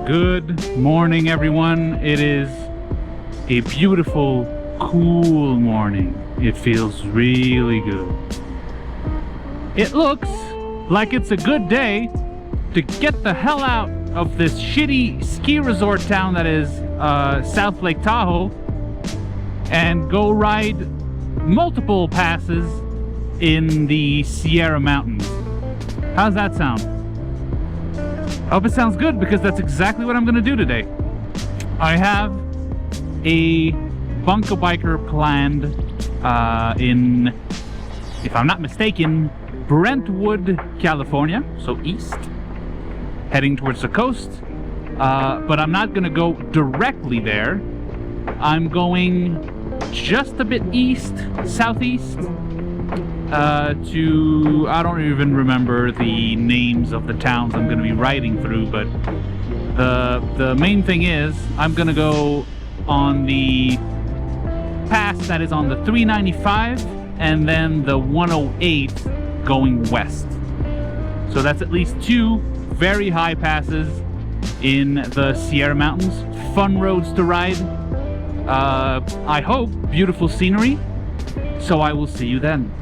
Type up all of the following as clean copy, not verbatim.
Good morning, everyone. It is a beautiful, cool morning. It feels really good. It looks like it's a good day to get the hell out of this shitty ski resort town that is South Lake Tahoe and go ride multiple passes in the Sierra Mountains. How's that sound? I hope it sounds good, because that's exactly what I'm going to do today. I have a bunco biker planned in, if I'm not mistaken, Brentwood, California, so east, heading towards the coast. But I'm not going to go directly there. I'm going just a bit east, southeast, to, I don't even remember the names of the towns I'm going to be riding through, but the main thing is I'm going to go on the pass that is on the 395 and then the 108 going west. So that's at least two very high passes in the Sierra Mountains. Fun roads to ride. I hope beautiful scenery. So I will see you then.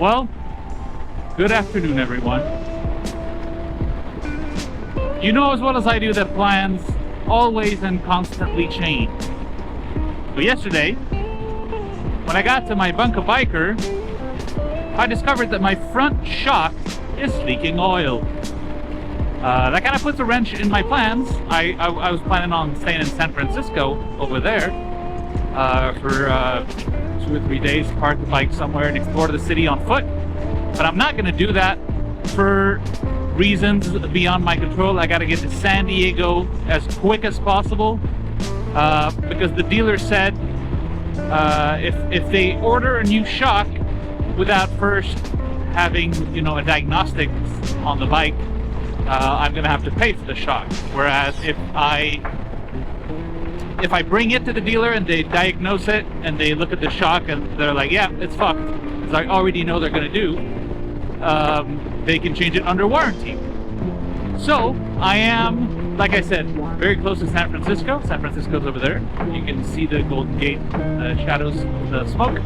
Well, good afternoon, everyone. You know as well as I do that plans always and constantly change. But yesterday, when I got to my bunker biker, I discovered that my front shock is leaking oil. That kind of puts a wrench in my plans. I was planning on staying in San Francisco over there for 2 or 3 days, park the bike somewhere and explore the city on foot. But I'm not going to do that for reasons beyond my control. I got to get to San Diego as quick as possible because the dealer said if they order a new shock without first having, you know, a diagnostic on the bike, I'm gonna have to pay for the shock. Whereas if I bring it to the dealer and they diagnose it and they look at the shock and they're like, yeah, it's fucked, as I already know they're gonna do, they can change it under warranty. So I am, like I said, very close to San Francisco. San Francisco's over there. You can see the Golden Gate shadows of the smoke.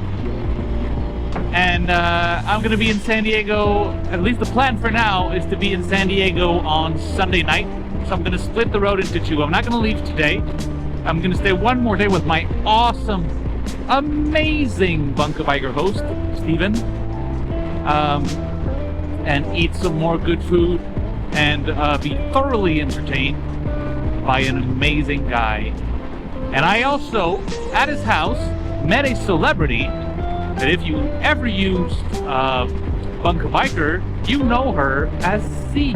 And I'm going to be in San Diego, at least the plan for now is to be in San Diego on Sunday night. So I'm going to split the road into two. I'm not going to leave today. I'm going to stay one more day with my awesome, amazing bunker biker host, Steven. And eat some more good food and be thoroughly entertained by an amazing guy. And I also, at his house, met a celebrity that if you ever used Bunker Biker, you know her as C.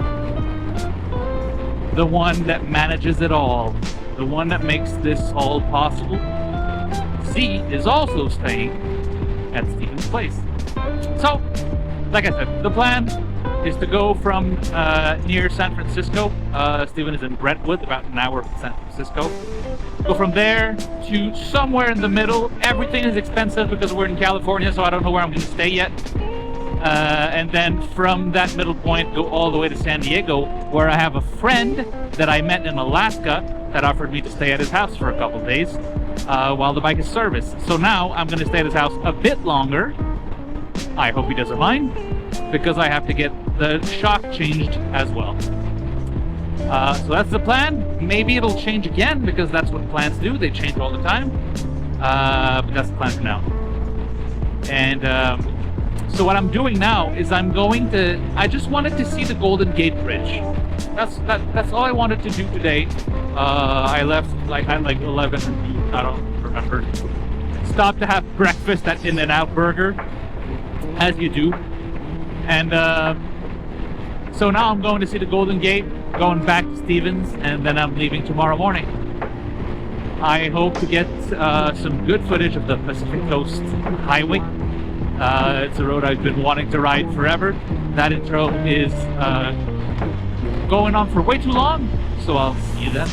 The one that manages it all. The one that makes this all possible. C is also staying at Steven's place. So, like I said, the plan is to go from near San Francisco. Steven is in Brentwood, about an hour from San Francisco. Go from there to somewhere in the middle. Everything is expensive because we're in California, so I don't know where I'm going to stay yet. And then from that middle point, go all the way to San Diego, where I have a friend that I met in Alaska that offered me to stay at his house for a couple days while the bike is serviced. So now I'm going to stay at his house a bit longer. I hope he doesn't mind, because I have to get the shock changed as well. So that's the plan. Maybe it'll change again, because that's what plans do. They change all the time. But that's the plan for now. And so what I'm doing now is I just wanted to see the Golden Gate Bridge. That's all I wanted to do today. I left at like 11, I don't remember. Stopped to have breakfast at In-N-Out Burger, as you do. And so now I'm going to see the Golden Gate, going back to Stevens, and then I'm leaving tomorrow morning. I hope to get some good footage of the Pacific Coast Highway. It's a road I've been wanting to ride forever. That intro is going on for way too long, so I'll see you then.